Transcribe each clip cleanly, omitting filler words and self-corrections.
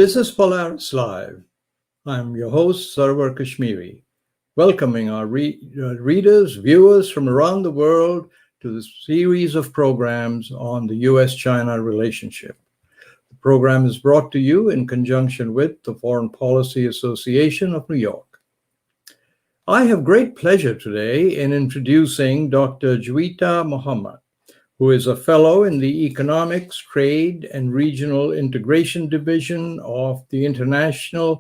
This is POLARIS-LIVE. I'm your host, Sarwar KASHMERI, welcoming our readers, viewers from around the world to this series of programs on the U.S.-China relationship. The program is brought to you in conjunction with the Foreign Policy Association of New York. I have great pleasure today in introducing Dr. Juita MOHAMAD, who is a fellow in the Economics, Trade, and Regional Integration Division of the Institute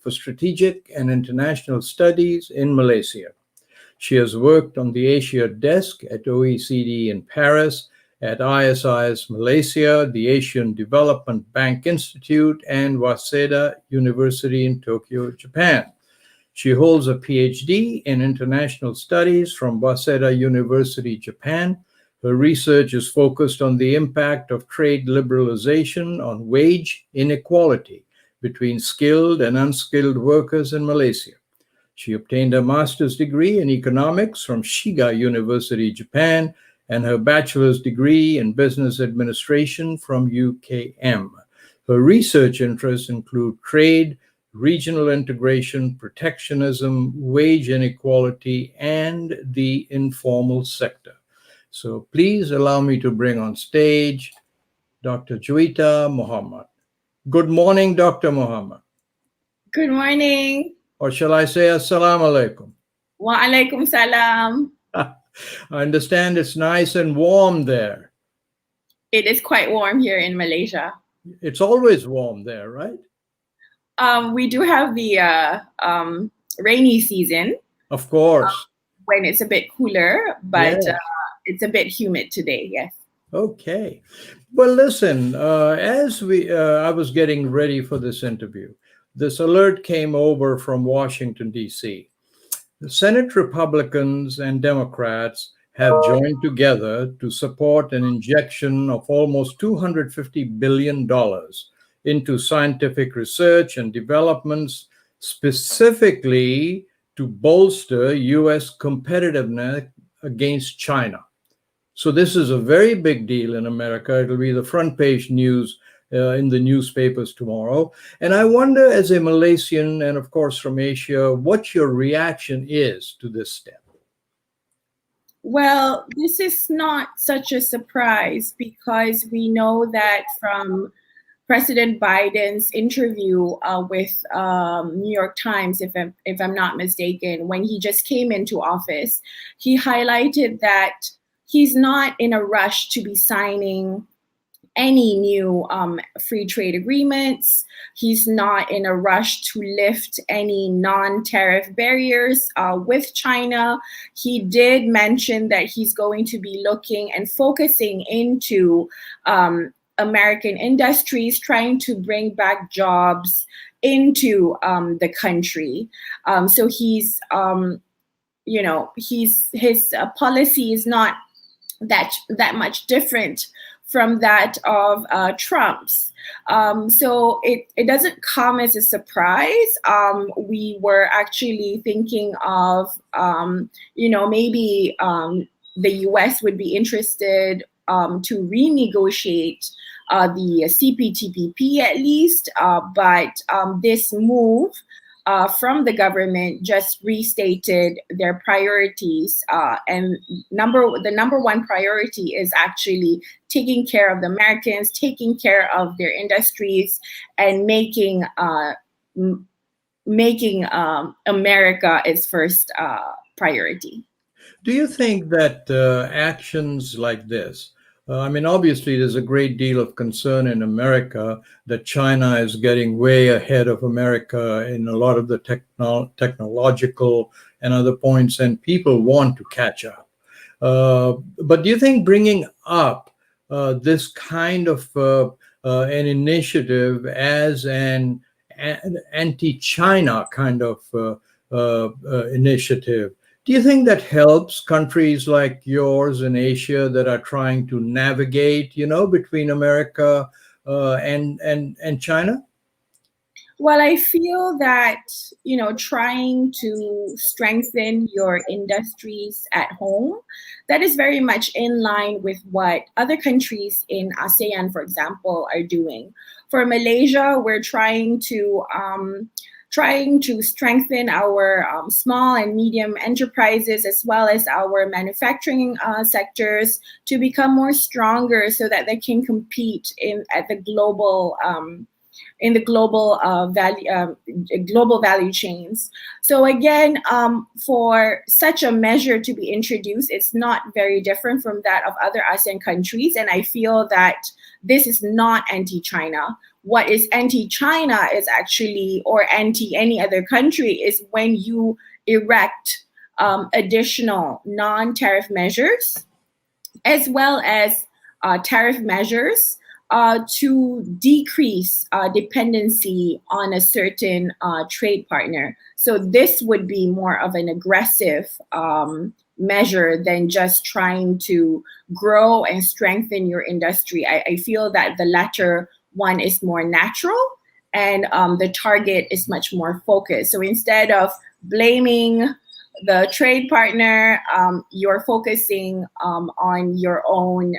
for Strategic and International Studies in Malaysia. She has worked on the Asia desk at OECD in Paris, at ISIS Malaysia, the Asian Development Bank Institute, and Waseda University in Tokyo, Japan. She holds a PhD in International Studies from Waseda University, Japan. Her research is focused on the impact of trade liberalization on wage inequality between skilled and unskilled workers in Malaysia. She obtained a master's degree in economics from Shiga University, Japan, and her bachelor's degree in business administration from UKM. Her research interests include trade, regional integration, protectionism, wage inequality, and the informal sector. So please allow me to bring on stage Dr. Juita MOHAMAD. Good morning, Dr. MOHAMAD. Good morning. Or shall I say assalamu alaikum? Wa alaikum salam. I understand it's nice and warm there. It is quite warm here in Malaysia. It's always warm there, right? We do have the rainy season. Of course. When it's a bit cooler, but it's a bit humid today, yes. Okay. Well, listen, as I was getting ready for this interview, this alert came over from Washington, D.C. The Senate Republicans and Democrats have joined together to support an injection of almost $250 billion into scientific research and developments, specifically to bolster U.S. competitiveness against China. So this is a very big deal in America. It'll be the front page news in the newspapers tomorrow. And I wonder, as a Malaysian and of course from Asia, what your reaction is to this step. Well, this is not such a surprise because we know that from President Biden's interview with New York Times, if I'm not mistaken, when he just came into office, he highlighted that he's not in a rush to be signing any new free trade agreements. He's not in a rush to lift any non-tariff barriers with China. He did mention that he's going to be looking and focusing into American industries, trying to bring back jobs into the country. So he's, his policy is not that much different from that of Trump's. So it doesn't come as a surprise. We were actually thinking of, maybe the US would be interested to renegotiate the CPTPP at least, but this move from the government just restated their priorities, and the number one priority is actually taking care of the Americans, taking care of their industries, and making America its first priority. Do you think that actions like this, obviously there's a great deal of concern in America that China is getting way ahead of America in a lot of the technological and other points, and people want to catch up. But do you think bringing up this kind of an initiative as an anti-China kind of initiative, do you think that helps countries like yours in Asia that are trying to navigate, between America and China? Well, I feel that, trying to strengthen your industries at home, that is very much in line with what other countries in ASEAN, for example, are doing. For Malaysia, we're trying to strengthen our small and medium enterprises as well as our manufacturing sectors to become more stronger so that they can compete at the global in the global value chains. So again, for such a measure to be introduced, it's not very different from that of other ASEAN countries, and I feel that this is not anti-China. What is anti-China is actually, or anti any other country, is when you erect additional non-tariff measures as well as tariff measures to decrease dependency on a certain trade partner. So this would be more of an aggressive measure than just trying to grow and strengthen your industry. I feel that the latter one is more natural, and the target is much more focused. So instead of blaming the trade partner, you're focusing on your own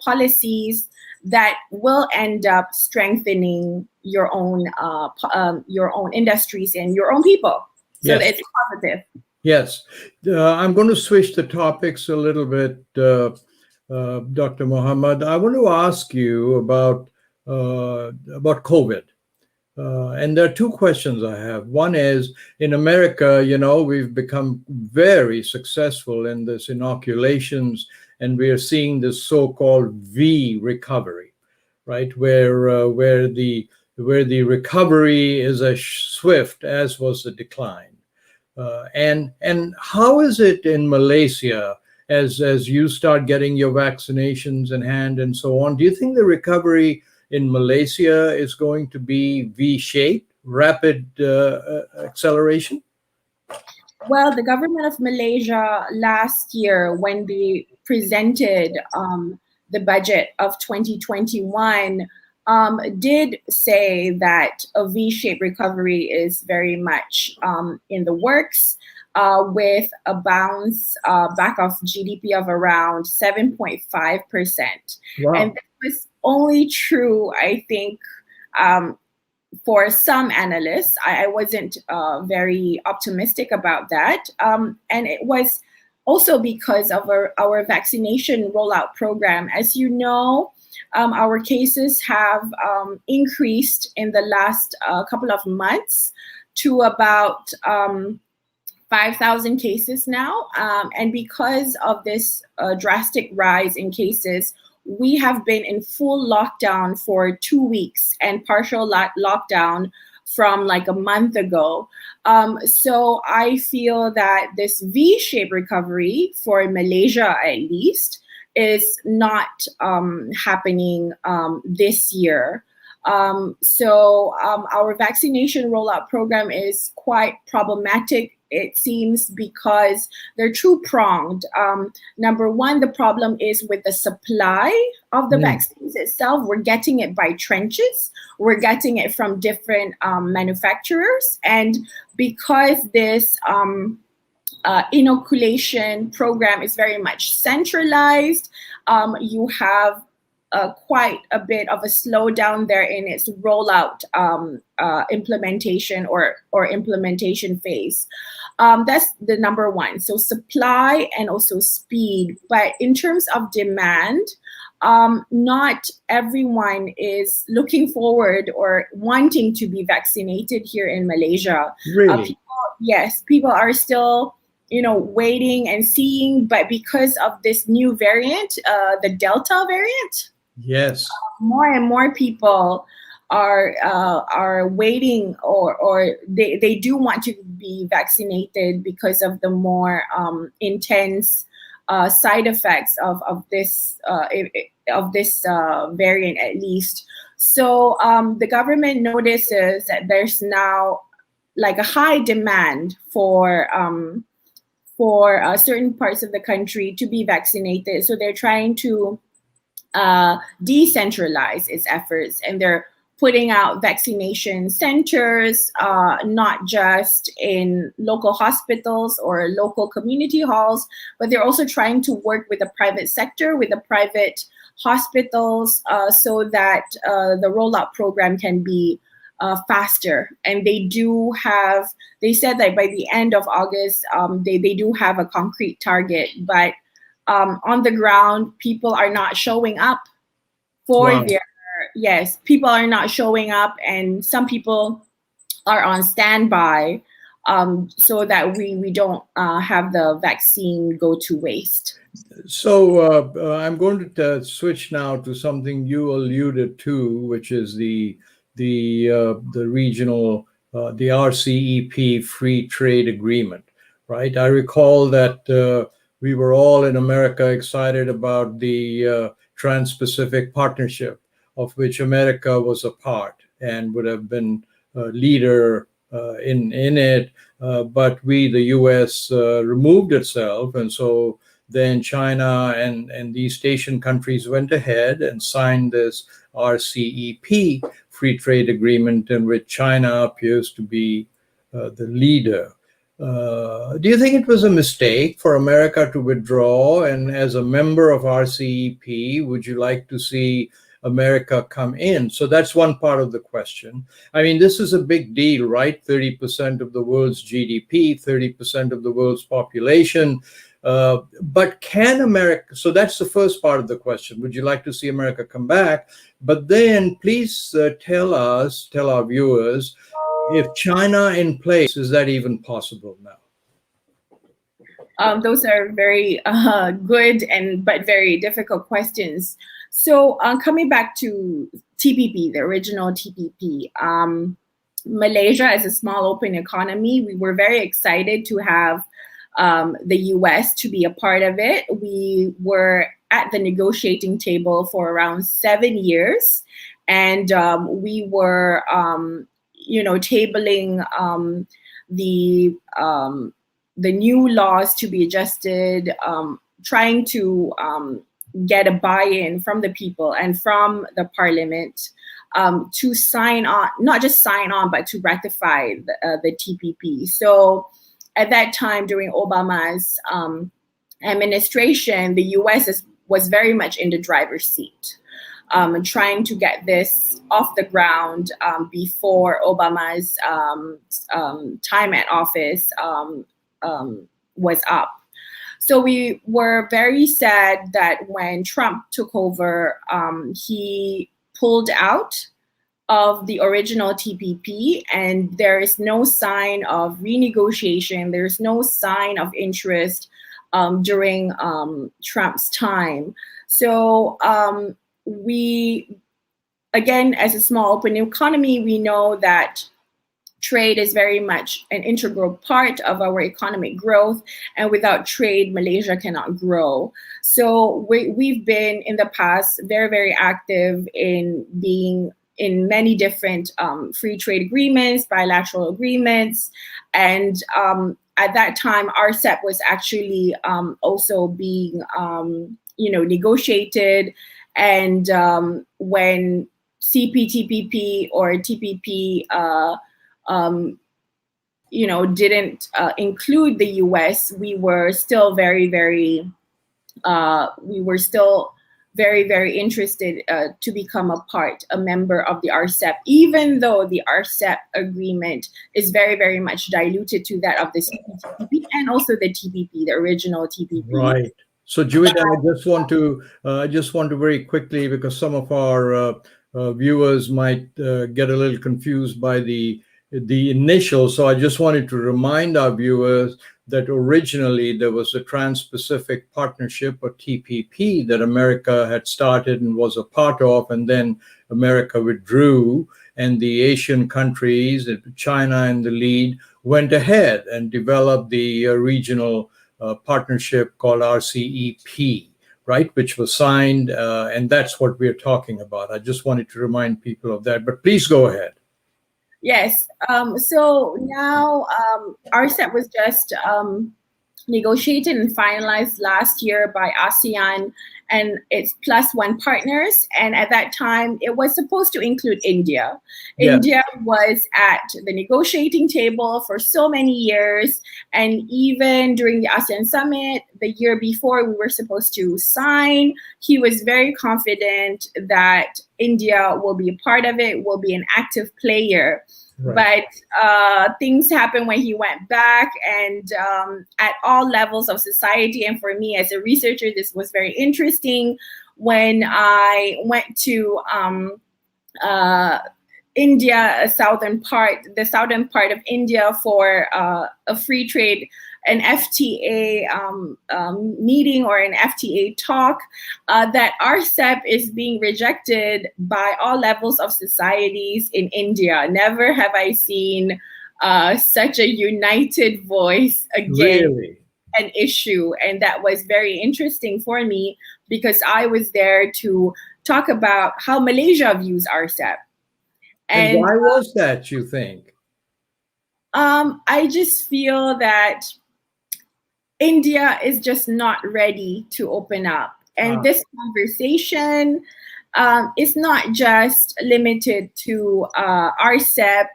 policies that will end up strengthening your own industries and your own people. So Yes. it's positive. Yes. I'm going to switch the topics a little bit, Dr. Mohamad. I want to ask you about COVID. And there are two questions I have. One is, in America, we've become very successful in this inoculations, and we are seeing this so-called V recovery, right? Where the recovery is as swift as was the decline. And how is it in Malaysia as you start getting your vaccinations in hand and so on? Do you think the recovery in Malaysia is going to be V-shaped, rapid acceleration? Well, the government of Malaysia last year, when they presented the budget of 2021, did say that a V-shaped recovery is very much in the works, with a bounce back of GDP of around 7.5%. Wow. And that was only true, I think, for some analysts. I wasn't very optimistic about that. And it was also because of our vaccination rollout program. As you know, our cases have increased in the last couple of months to about 5,000 cases now. And because of this drastic rise in cases, we have been in full lockdown for 2 weeks and partial lockdown from like a month ago. So I feel that this V-shaped recovery for Malaysia, at least, is not happening this year. So our vaccination rollout program is quite problematic, it seems, because they're two-pronged. Number one, the problem is with the supply of the vaccines itself. We're getting it by trenches. We're getting it from different manufacturers. And because this inoculation program is very much centralized, you have quite a bit of a slowdown there in its rollout implementation or implementation phase. That's the number one. So supply and also speed. But in terms of demand, not everyone is looking forward or wanting to be vaccinated here in Malaysia. Really? People are still waiting and seeing, but because of this new variant, the Delta variant, yes, more and more people are waiting, or they do want to be vaccinated because of the more intense side effects of this variant, at least. So the government notices that there's now like a high demand for certain parts of the country to be vaccinated. So they're trying to decentralize its efforts, and they're putting out vaccination centers, not just in local hospitals or local community halls, but they're also trying to work with the private sector, with the private hospitals, so that the rollout program can be faster. And they said that by the end of August, they do have a concrete target, but on the ground, people are not showing up for Wow. Yes, people are not showing up, and some people are on standby, so that we don't have the vaccine go to waste. So I'm going to switch now to something you alluded to, which is the regional, the RCEP Free Trade Agreement, right? I recall that we were all in America excited about the Trans-Pacific Partnership, of which America was a part and would have been a leader in it, but the U.S. removed itself, and so then China and the East Asian countries went ahead and signed this RCEP, Free Trade Agreement, in which China appears to be the leader. Do you think it was a mistake for America to withdraw? And as a member of RCEP, would you like to see America come in? So that's one part of the question. I mean, this is a big deal, right? 30% of the world's GDP, 30% of the world's population. But can America, so that's the first part of the question. Would you like to see America come back? But then please tell our viewers, if China in place, is that even possible now? Those are very good but very difficult questions. So coming back to TPP, the original TPP, Malaysia as a small open economy, we were very excited to have the US to be a part of it. We were at the negotiating table for around 7 years, and we were, tabling the new laws to be adjusted, trying to get a buy-in from the people and from the parliament to sign on, not just sign on, but to ratify the TPP. So at that time, during Obama's administration, the US was very much in the driver's seat, trying to get this off the ground before Obama's time at office was up. So we were very sad that when Trump took over, he pulled out of the original TPP, and there is no sign of renegotiation. There's no sign of interest during Trump's time. So we, again, as a small open economy, we know that trade is very much an integral part of our economic growth, and without trade, Malaysia cannot grow. So we've been in the past very, very active in being in many different free trade agreements, bilateral agreements, and at that time, RCEP was actually also being, negotiated. And when CPTPP or TPP, didn't include the US, we were still very, very very interested to become a member of the RCEP, even though the RCEP agreement is very, very much diluted to that of the CPTPP and also the TPP, the original TPP. Right. So, Juita, I just want to very quickly, because some of our viewers might get a little confused by the initial. So I just wanted to remind our viewers that originally there was a Trans-Pacific Partnership, or TPP, that America had started and was a part of, and then America withdrew, and the Asian countries, China in the lead, went ahead and developed the regional partnership called RCEP, right, which was signed, and that's what we're talking about. I just wanted to remind people of that, but please go ahead. Yes. So now RCEP was just negotiated and finalized last year by ASEAN and its +1 partners. And at that time, it was supposed to include India. Yeah. India was at the negotiating table for so many years. And even during the ASEAN summit, the year before we were supposed to sign, he was very confident that India will be a part of it, will be an active player. Right. But things happened when he went back, and at all levels of society. And for me as a researcher, this was very interesting. When I went to India, the southern part of India for a free trade, an FTA meeting or an FTA talk, that RCEP is being rejected by all levels of societies in India. Never have I seen such a united voice against an issue. And that was very interesting for me, because I was there to talk about how Malaysia views RCEP. And why was that, you think? I just feel that India is just not ready to open up. And this conversation is not just limited to RCEP.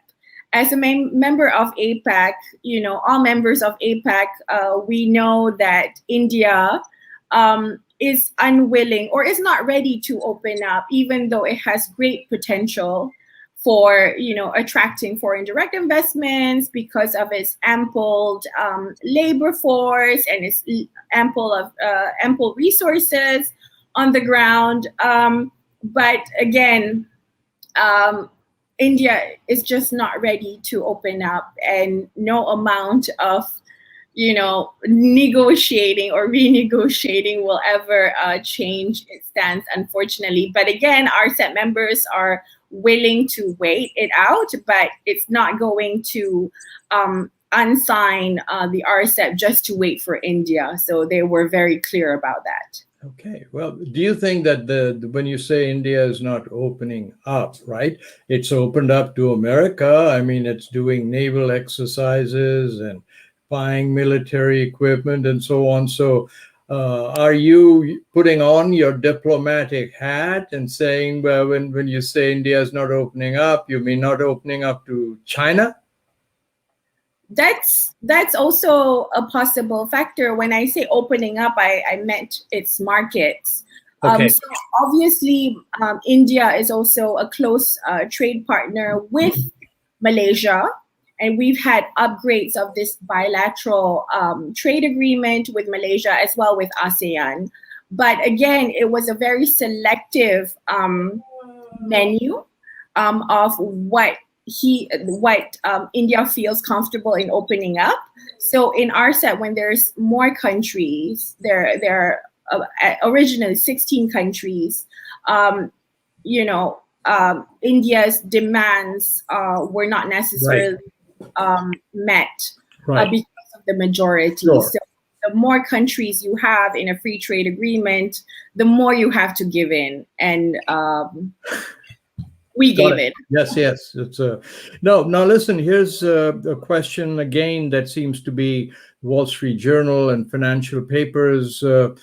As a member of APEC, all members of APEC, we know that India is unwilling or is not ready to open up, even though it has great potential for attracting foreign direct investments because of its ample labor force and its ample resources on the ground. But again, India is just not ready to open up, and no amount of negotiating or renegotiating will ever change its stance, unfortunately. But again, RCEP members are willing to wait it out, but it's not going to unsign the RCEP just to wait for India. So they were very clear about that. Okay. Well, do you think that when you say India is not opening up, right? It's opened up to America. I mean, it's doing naval exercises and buying military equipment and so on. So are you putting on your diplomatic hat and saying, well, when you say India is not opening up, you mean not opening up to China? That's also a possible factor. When I say opening up, I meant its markets. Okay. So obviously, India is also a close trade partner with Malaysia. And we've had upgrades of this bilateral trade agreement with Malaysia as well with ASEAN. But again, it was a very selective menu of what India feels comfortable in opening up. So in RCEP, when there's more countries, there are originally 16 countries, India's demands were not necessarily met because of the majority. Sure. So the more countries you have in a free trade agreement, the more you have to give in. And we gave it. Yes. It's no. Now listen. Here's a question again that seems to be Wall Street Journal and financial papers. So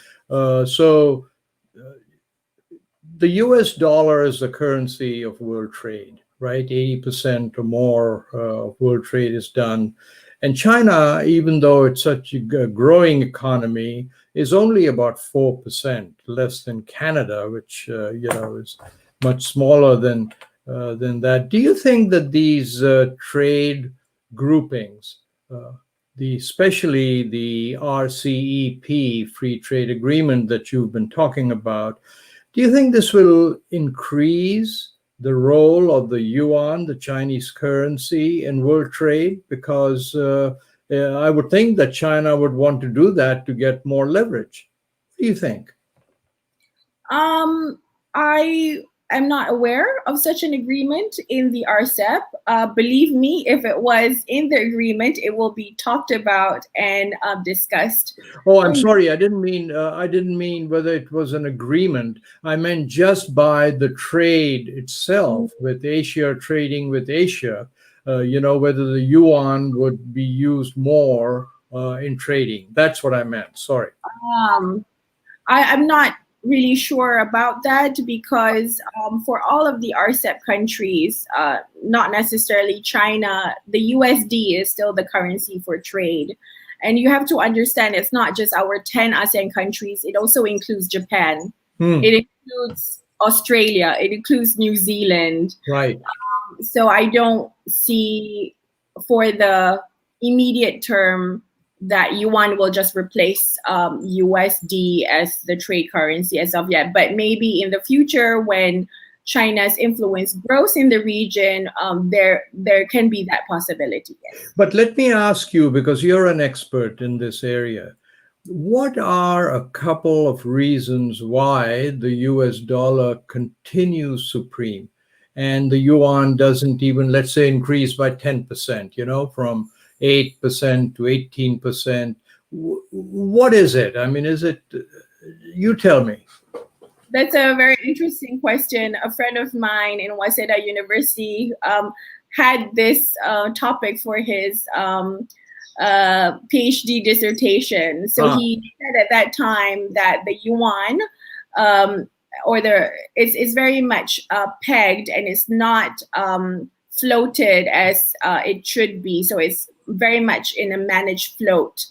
the U.S. dollar is the currency of world trade, right? 80% or more of world trade is done, and China, even though it's such a growing economy, is only about 4%, less than Canada, which is much smaller than that. Do you think that these trade groupings, especially the RCEP, Free Trade Agreement that you've been talking about, do you think this will increase the role of the Yuan, the Chinese currency, in world trade? Because I would think that China would want to do that to get more leverage. What do you think? I am not aware of such an agreement in the RCEP. Believe me, if it was in the agreement, it will be talked about and discussed. Oh, I'm sorry. I didn't mean whether it was an agreement. I meant just by the trade itself, with Asia trading with Asia. Whether the yuan would be used more in trading? That's what I meant. Sorry. I'm not really sure about that because for all of the RCEP countries, not necessarily China, the USD is still the currency for trade. And you have to understand it's not just our 10 ASEAN countries, it also includes Japan. It includes Australia, it includes New Zealand. Right. So I don't see for the immediate term that Yuan will just replace USD as the trade currency as of yet. But maybe in the future when China's influence grows in the region, there can be that possibility. Yes. But let me ask you, because you're an expert in this area, what are a couple of reasons why the US dollar continues supreme and the yuan doesn't even, let's say, increase by 10%, you know, from 8% to 18%? What is it? I mean, is it, you tell me. That's a very interesting question. A friend of mine in Waseda University had this topic for his PhD dissertation. So he said at that time that the yuan is very much pegged and it's not floated as it should be. So it's very much in a managed float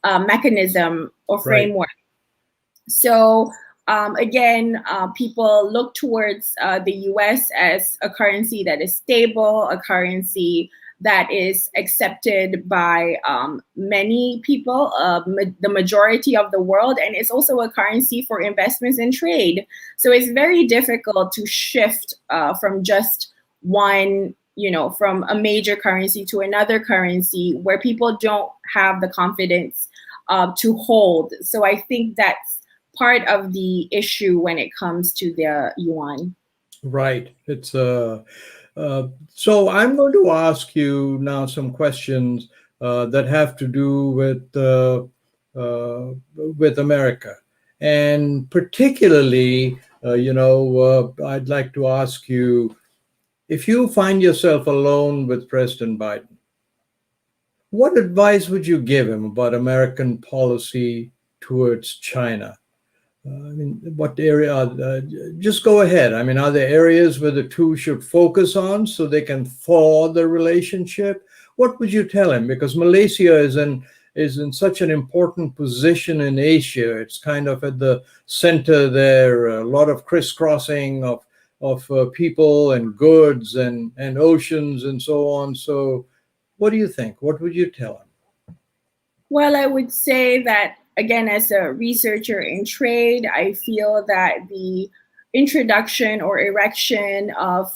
mechanism or framework. Right. So again, people look towards the US as a currency that is stable, a currency that is accepted by many people, the majority of the world, and it's also a currency for investments and trade. So it's very difficult to shift from just one, from a major currency to another currency where people don't have the confidence to hold. So I think that's part of the issue when it comes to the yuan. Right. It's so I'm going to ask you now some questions that have to do with America, and particularly, I'd like to ask you, if you find yourself alone with President Biden, what advice would you give him about American policy towards China? I mean, what area? Just go ahead. I mean, are there areas where the two should focus on so they can thaw the relationship? What would you tell him? Because Malaysia is in such an important position in Asia. It's kind of at the center there. A lot of crisscrossing of people and goods and oceans and so on. So, what do you think? What would you tell him? Well, I would say that, again, as a researcher in trade, I feel that the introduction or erection of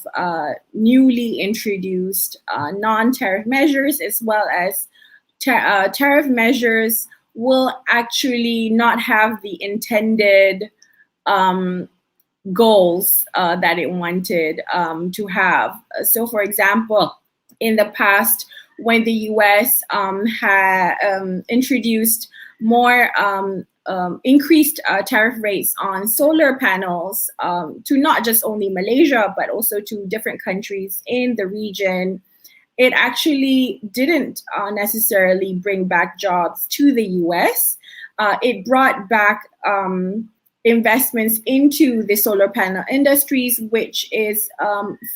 newly introduced non-tariff measures as well as tariff measures will actually not have the intended goals that it wanted to have. So, for example, in the past, when the US had introduced more increased tariff rates on solar panels to not just only Malaysia, but also to different countries in the region, it actually didn't necessarily bring back jobs to the US. It brought back investments into the solar panel industries, which is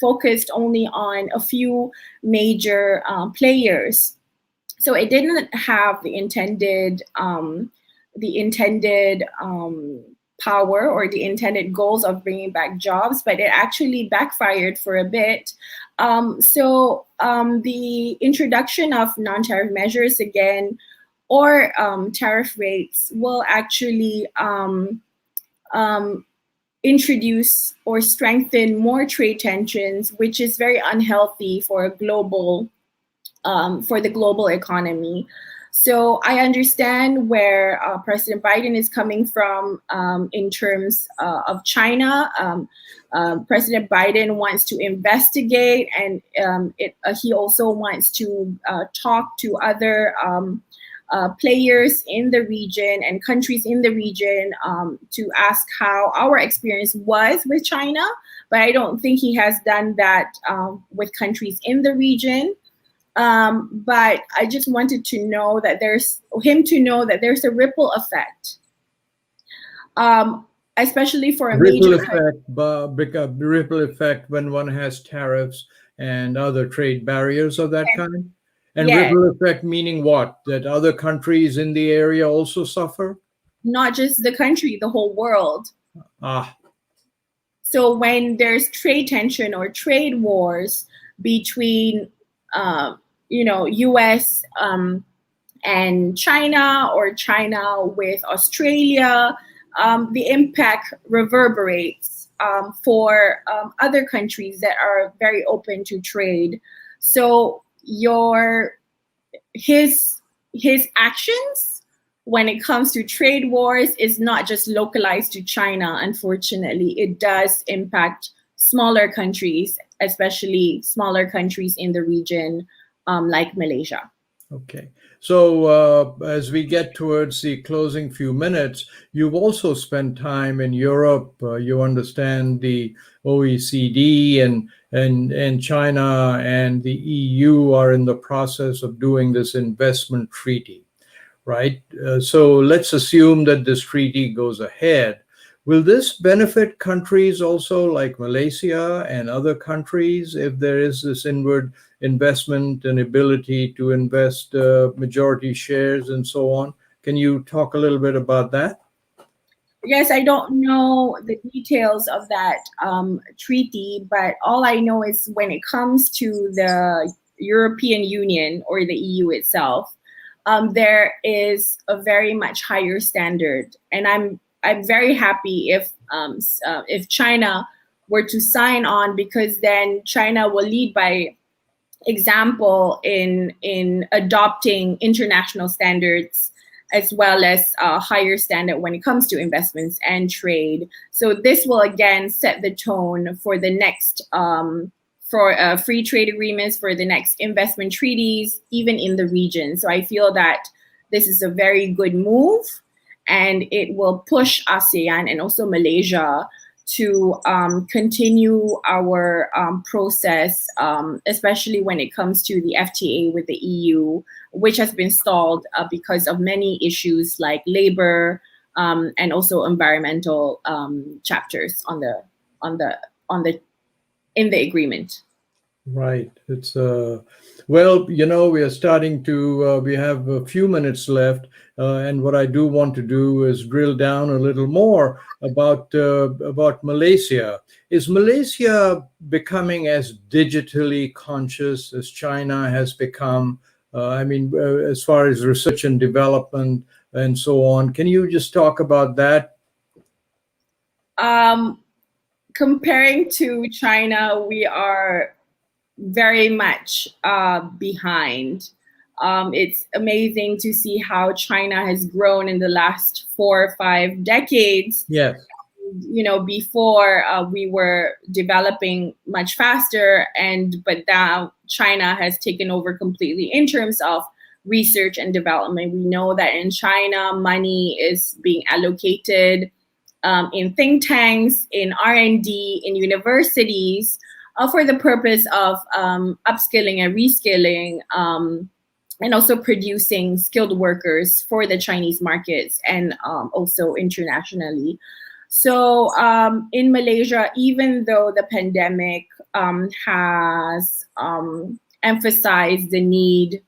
focused only on a few major players. So it didn't have the intended power or the intended goals of bringing back jobs, but it actually backfired for a bit. So the introduction of non-tariff measures again, or tariff rates will actually introduce or strengthen more trade tensions, which is very unhealthy for a global, for the global economy. So I understand where President Biden is coming from in terms of China. President Biden wants to investigate, and he also wants to talk to other players in the region and countries in the region to ask how our experience was with China. But I don't think he has done that with countries in the region. But I just wanted to know that there's a ripple effect, especially for a Ripple major effect, ripple effect when one has tariffs and other trade barriers of that kind. And yes, ripple effect meaning what? That other countries in the area also suffer? not just the country, the whole world. Ah, So when there's trade tension or trade wars between, U.S. And China, or China with Australia, the impact reverberates for other countries that are very open to trade. So his actions when it comes to trade wars is not just localized to China. Unfortunately, it does impact smaller countries, especially smaller countries in the region, like Malaysia. okay. So as we get towards the closing few minutes, you've also spent time in Europe. You understand the OECD and China and the EU are in the process of doing this investment treaty, right? So let's assume that this treaty goes ahead. Will this benefit countries also like Malaysia and other countries if there is this inward investment and ability to invest majority shares and so on? Can you talk a little bit about that? Yes, I don't know the details of that treaty, but all I know is when it comes to the European Union or the EU itself, there is a very much higher standard, and I'm very happy if China were to sign on, because then China will lead by example in adopting international standards, as well as a higher standard when it comes to investments and trade. So this will again set the tone for the next for free trade agreements, for the next investment treaties, even in the region. So I feel that this is a very good move, and it will push ASEAN and also Malaysia to continue our process, especially when it comes to the FTA with the EU, which has been stalled because of many issues like labor and also environmental chapters in the agreement. Right. It's well, we are starting to we have a few minutes left, and what I do want to do is drill down a little more about Malaysia. Is Malaysia becoming as digitally conscious as China has become? As far as research and development and so on, can you just talk about that? Comparing to China, we are very much behind. It's amazing to see how China has grown in the last 4 or 5 decades. Yes. Before we were developing much faster, but now China has taken over completely in terms of research and development. We know that in China, money is being allocated in think tanks, in R&D, in universities, for the purpose of upskilling and reskilling, and also producing skilled workers for the Chinese markets and also internationally. So in Malaysia, even though the pandemic has emphasized the need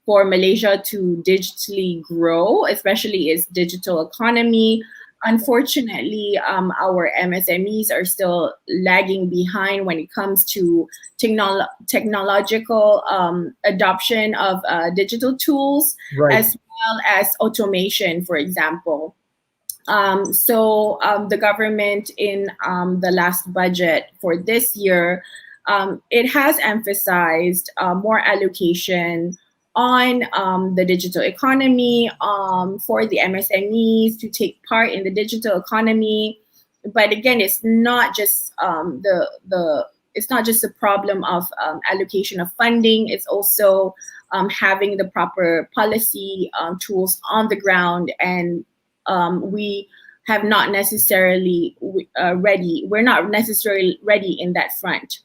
for Malaysia to digitally grow, especially its digital economy, unfortunately, our MSMEs are still lagging behind when it comes to technological adoption of digital tools, Right. as well as automation, for example. So the government in the last budget for this year, it has emphasized more allocation on the digital economy, for the MSMEs to take part in the digital economy. But again, it's not just it's not just a problem of allocation of funding. It's also having the proper policy tools on the ground, and we have not necessarily ready. We're not necessarily ready in that front.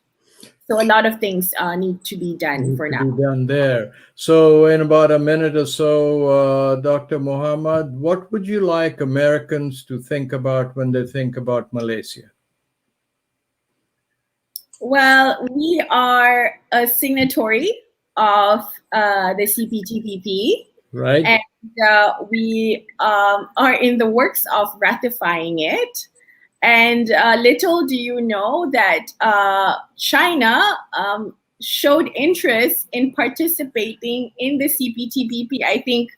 So a lot of things need to be done for now. Be done there. So in about a minute or so, Dr. Mohamad, what would you like Americans to think about when they think about Malaysia? Well, we are a signatory of the CPTPP. Right. And we are in the works of ratifying it. And little do you know that China showed interest in participating in the CPTPP. I think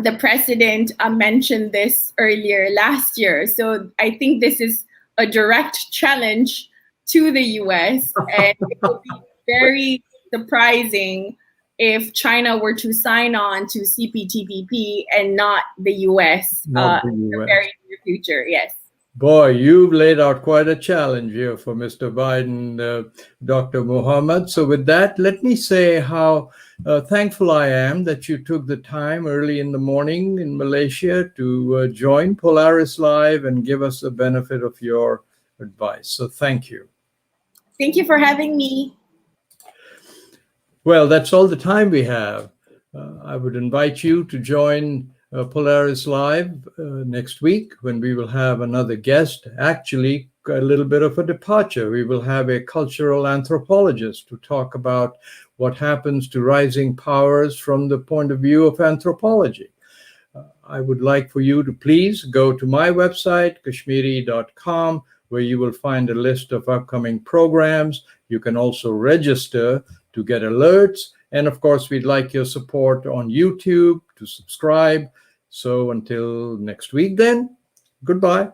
the president mentioned this earlier last year. So I think this is a direct challenge to the US, and it would be very surprising if China were to sign on to CPTPP and not the US, Not the in the US. very near future. Yes. Boy, you've laid out quite a challenge here for Mr. Biden, Dr. Mohamad. So with that, let me say how thankful I am that you took the time early in the morning in Malaysia to join Polaris-LIVE and give us the benefit of your advice. So thank you. Thank you for having me. Well, that's all the time we have. I would invite you to join Polaris-LIVE next week when we will have another guest, actually a little bit of a departure. We will have a cultural anthropologist to talk about what happens to rising powers from the point of view of anthropology. I would like for you to please go to my website, kashmiri.com, where you will find a list of upcoming programs. You can also register to get alerts. And of course, we'd like your support on YouTube to subscribe. So until next week then, goodbye.